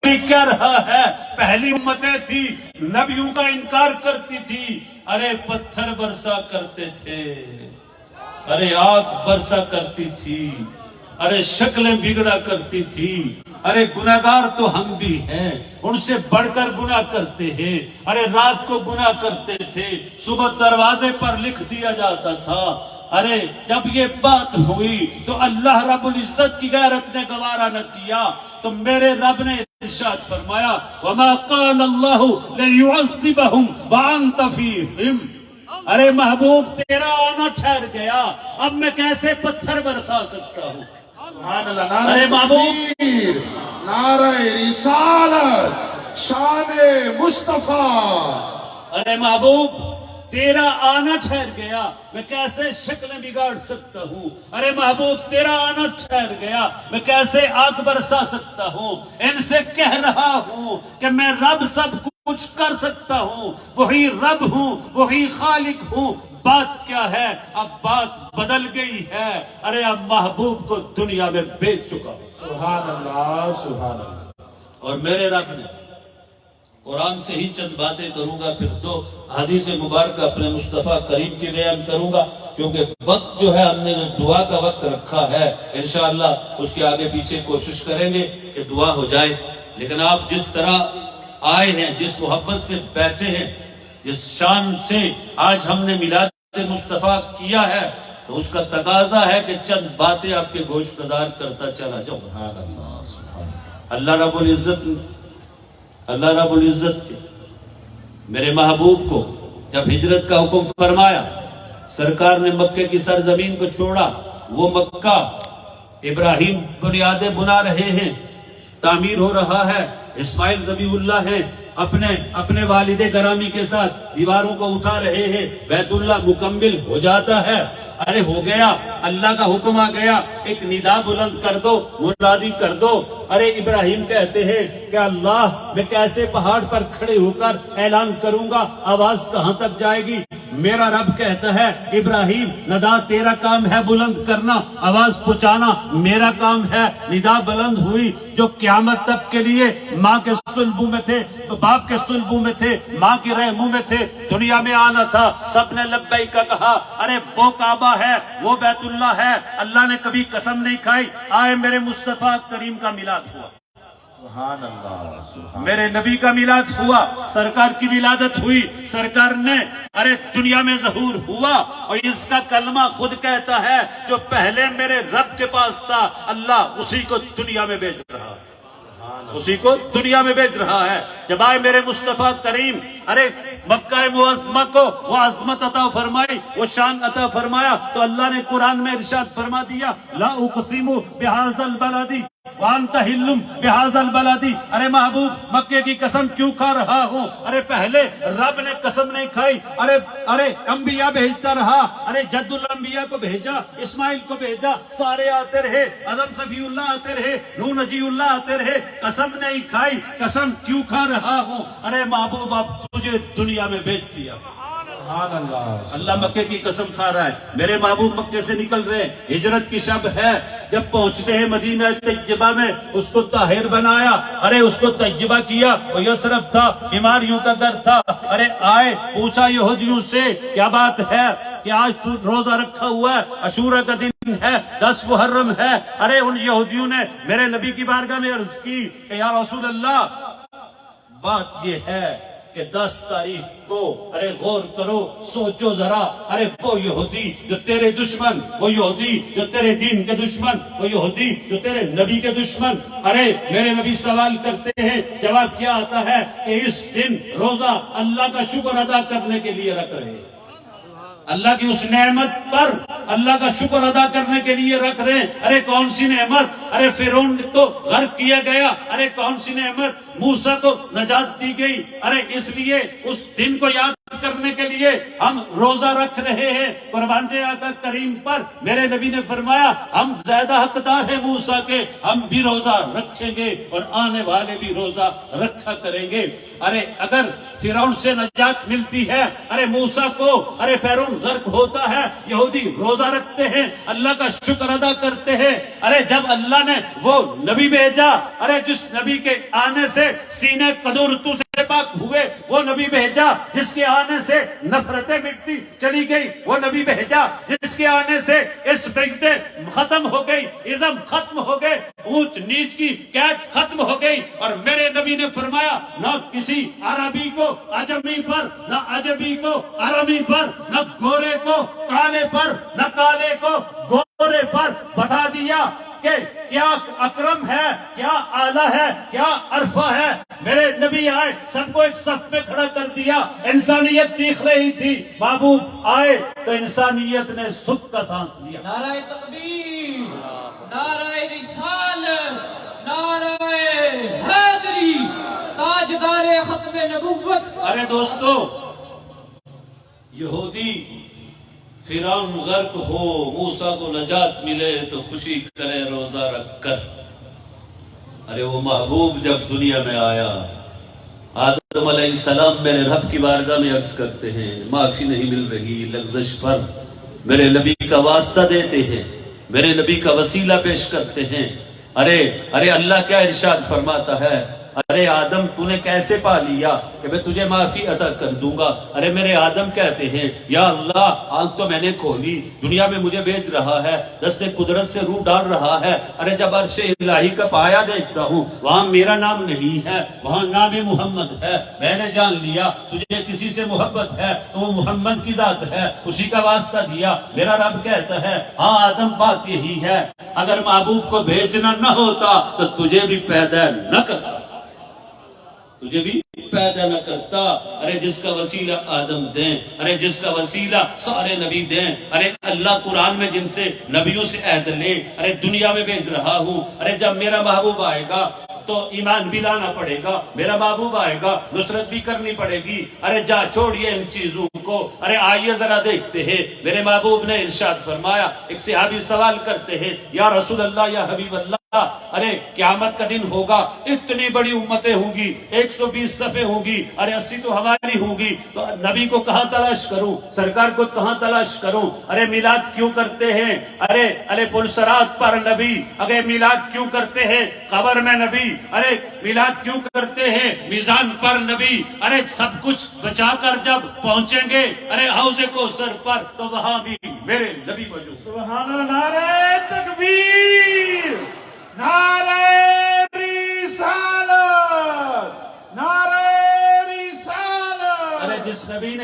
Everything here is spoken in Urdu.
کیا رہا ہے؟ پہلی امتیں تھی نبیوں کا انکار کرتی تھی، ارے پتھر برسا کرتے تھے، ارے آگ برسا کرتی تھی، ارے شکلیں بگڑا کرتی تھی، ارے گناہگار تو ہم بھی ہیں، ان سے بڑھ کر گناہ کرتے ہیں، ارے رات کو گناہ کرتے تھے، صبح دروازے پر لکھ دیا جاتا تھا۔ ارے جب یہ بات ہوئی تو اللہ رب العزت کی غیرت نے گوارا نہ کیا، تو میرے رب نے ارشاد فرمایا وَمَا قَالَ اللَّهُ لَيُعَذِّبَهُمْ وَأَنْتَ فِيهِمْ۔ ارے محبوب تیرا آنا ٹھہر گیا، اب میں کیسے پتھر برسا سکتا ہوں؟ سبحان اللہ۔ ارے نعرہ محبوب، تکبیر، نعرہ رسالت، شان مصطفیٰ۔ ارے محبوب تیرا آنا ٹھہر گیا، میں کیسے شکلیں بگاڑ سکتا ہوں؟ ارے محبوب تیرا آنا ٹھہر گیا، میں کیسے آگ برسا سکتا ہوں؟ ان سے کہہ رہا ہوں کہ میں رب سب کچھ کر سکتا ہوں، وہی رب ہوں، وہی خالق ہوں۔ بات کیا ہے؟ اب بات بدل گئی ہے، ارے اب محبوب کو دنیا میں بیچ چکا ہوں۔ سبحان اللہ، سبحان اللہ۔ اور میرے رب نے قرآن سے ہی چند باتیں کروں گا، پھر دو حدیث مبارکہ اپنے مصطفیٰ کریم کی بیان کروں گا، کیونکہ وقت جو ہے ہم نے دعا کا وقت رکھا ہے، انشاءاللہ اس کے آگے پیچھے کوشش کریں گے کہ دعا ہو جائے۔ لیکن آپ جس طرح آئے ہیں، جس محبت سے بیٹھے ہیں، جس شان سے آج ہم نے میلاد مصطفیٰ کیا ہے، تو اس کا تقاضا ہے کہ چند باتیں آپ کے گوش گزار کرتا چلا جاؤں۔ اللہ رب العزت کے میرے محبوب کو جب ہجرت کا حکم فرمایا، سرکار نے مکے کی سرزمین کو چھوڑا، وہ مکہ ابراہیم بنیادیں بنا رہے ہیں، تعمیر ہو رہا ہے، اسماعیل ذبیح اللہ ہیں، اپنے والد گرامی کے ساتھ دیواروں کو اٹھا رہے ہیں، بیت اللہ مکمل ہو جاتا ہے۔ ارے ہو گیا، اللہ کا حکم آ گیا، ایک ندا بلند کر دو، منادی کر دو۔ ارے ابراہیم کہتے ہیں کہ اللہ میں کیسے پہاڑ پر کھڑے ہو کر اعلان کروں گا، آواز کہاں تک جائے گی؟ میرا رب کہتا ہے ابراہیم ندا تیرا کام ہے بلند کرنا، آواز پہنچانا میرا کام ہے۔ ندا بلند ہوئی، جو قیامت تک کے لیے ماں کے سلبوں میں تھے، باپ کے سلبوں میں تھے، ماں کے رحموں میں تھے، دنیا میں آنا تھا، سب نے لبیک کہا۔ ارے وہ کعبہ ہے، وہ بیت اللہ ہے، اللہ نے کبھی قسم نہیں کھائی۔ آئے میرے مصطفیٰ کریم کا میلاد ہوا، سبحان اللہ، سبحان میرے نبی کا میلاد ہوا، سرکار کی ولادت ہوئی، سرکار نے ارے دنیا میں ظہور ہوا، اور اس کا کلمہ خود کہتا ہے جو پہلے میرے رب کے پاس تھا، اللہ اسی کو دنیا میں بھیج رہا ہے، اسی کو دنیا میں بھیج رہا ہے۔ جب آئے میرے مصطفیٰ کریم، ارے مکہ معظمہ کو وہ عظمت عطا فرمائی، وہ شان عطا فرمایا، تو اللہ نے قرآن میں ارشاد فرما دیا لا اقسم بہذا البلد وانت حل بہذا البلد۔ ارے محبوب مکے کی قسم کیوں کھا رہا ہوں؟ ارے پہلے رب نے قسم نہیں کھائی، ارے انبیاء بھیجتا رہا، ارے جد الانبیاء کو بھیجا، اسماعیل کو بھیجا، سارے آتے رہے، آدم صفی اللہ آتے رہے، نوح نجی اللہ آتے رہے، قسم نہیں کھائی، قسم کیوں کھا رہا ہوں؟ ارے محبوب اب تجھے دنیا میں بھیج دیا۔ سبحان اللہ۔ اللہ مکے کی قسم کھا رہا ہے، میرے محبوب مکے سے نکل رہے ہیں، ہجرت کی شب ہے، جب پہنچتے ہیں مدینہ طیبہ میں، اس کو طاہر بنایا، ارے اس کو طیبہ کیا، وہ یثرب تھا، بیماریوں کا گھر تھا۔ ارے آئے، پوچھا یہودیوں سے کیا بات ہے کہ آج تو روزہ رکھا ہوا ہے، عاشورہ کا دن ہے، 10 محرم ہے۔ ارے ان یہودیوں نے میرے نبی کی بارگاہ میں عرض کی کہ یا رسول اللہ، بات یہ ہے کہ 10 تاریخ کو، ارے غور کرو، سوچو ذرا، ارے وہ یہودی جو تیرے دشمن، وہ یہودی جو تیرے دین کے دشمن، وہ یہودی جو تیرے نبی کے دشمن، ارے میرے نبی سوال کرتے ہیں، جواب کیا آتا ہے کہ اس دن روزہ اللہ کا شکر ادا کرنے کے لیے رکھ رہے ہیں، اللہ کی اس نعمت پر اللہ کا شکر ادا کرنے کے لیے رکھ رہے ہیں۔ ارے کون سی نعمت؟ ارے فرعون کو غرق کیا گیا، ارے کون سی نعمت؟ موسیٰ کو نجات دی گئی، ارے اس لیے اس دن کو یاد کرنے کے لیے ہم روزہ رکھ رہے ہیں قربان آقا کریم پر. میرے نبی نے فرمایا ہم زیادہ حقدار ہیں موسیٰ کے, ہم بھی روزہ رکھیں گے اور آنے والے بھی روزہ رکھا کریں گے. ارے اگر فرعون سے نجات ملتی ہے, ارے موسیٰ کو ارے فرعون غرق ہوتا ہے, یہودی روزہ رکھتے ہیں, اللہ کا شکر ادا کرتے ہیں. ارے جب اللہ نے وہ نبی بھیجا, ارے جس نبی کے آنے سے سینے قدورتو سے پاک ہوئے, وہ نبی بھیجا جس کے آنے سے نفرتیں مٹتی چلی گئی, وہ نبی بھیجا جس کے آنے سے اس بغضیں ختم ہو گئی, ازم ختم ہو گئے, اونچ نیچ کی قید ختم ہو گئی. اور میرے نبی نے فرمایا نہ کسی عربی کو عجمی پر, نہ عجمی کو عربی پر, نہ گورے کو کالے پر, نہ کالے کو گورے پر بتا دیا کہ کیا اکرم ہے, کیا اعلیٰ ہے, کیا عرفہ ہے. میرے نبی آئے, سب کو ایک صف میں کھڑا کر دیا, انسانیت چیخ رہی تھی, محبوب آئے تو انسانیت نے سکھ کا سانس لیا. نعرہ تکبیر, نعرہ رسالت, نعرہ حیدری, تاجدار ختم نبوت. ارے دوستو, یہودی فرعون غرق ہو, موسیٰ کو نجات ملے تو خوشی کرے روزہ رکھ کر. ارے وہ محبوب جب دنیا میں آیا, آدم علیہ السلام میرے رب کی بارگاہ میں عرض کرتے ہیں معافی نہیں مل رہی, لغزش پر میرے نبی کا واسطہ دیتے ہیں, میرے نبی کا وسیلہ پیش کرتے ہیں. ارے اللہ کیا ارشاد فرماتا ہے, ارے آدم تو نے کیسے پا لیا کہ میں تجھے معافی عطا کر دوں گا. ارے میرے آدم کہتے ہیں یا اللہ آنکھ تو میں نے کھولی, دنیا میں مجھے بیچ رہا ہے, دست قدرت سے روح ڈال رہا ہے. ارے جب عرش الہی کا پایا دیکھتا ہوں وہاں میرا نام نہیں ہے, وہاں نام محمد ہے. میں نے جان لیا تجھے کسی سے محبت ہے تو وہ محمد کی ذات ہے, اسی کا واسطہ دیا. میرا رب کہتا ہے ہاں آدم بات یہی ہے, اگر محبوب کو بھیجنا نہ ہوتا تو تجھے بھی پیدا نہ کرتا, تجھے بھی پیدا نہ کرتا. ارے جس کا وسیلہ آدم دیں, ارے جس کا وسیلہ سارے نبی دیں. ارے اللہ قرآن میں جن سے نبیوں سے عہد لے, ارے دنیا میں بھیج رہا ہوں. ارے جب میرا محبوب آئے گا تو ایمان بھی لانا پڑے گا, میرا محبوب آئے گا نصرت بھی کرنی پڑے گی. ارے جا چھوڑیے ان چیزوں کو, ارے آئیے ذرا دیکھتے ہیں. میرے محبوب نے ارشاد فرمایا, ایک صحابی سوال کرتے ہیں یا رسول اللہ یا حبیب اللہ, ارے قیامت کا دن ہوگا, اتنی بڑی امتیں ہوں گی, 120 صفیں ہوں گی, ارے 80 تو ہماری ہوں گی, تو نبی کو کہاں تلاش کروں, سرکار کو کہاں تلاش کروں. ارے میلاد کیوں کرتے ہیں, ارے پلسرات پر نبی, اگر میلاد کیوں کرتے ہیں قبر میں نبی, ارے میلاد کیوں کرتے ہیں میزان پر نبی. ارے سب کچھ بچا کر جب پہنچیں گے ارے حوض کوثر پر تو وہاں بھی میرے نبی موجود. سبحان اللہ. نعرہ تکبیر, نعرہ رسالت, نعرہ رسالت. ارے جس نبی نے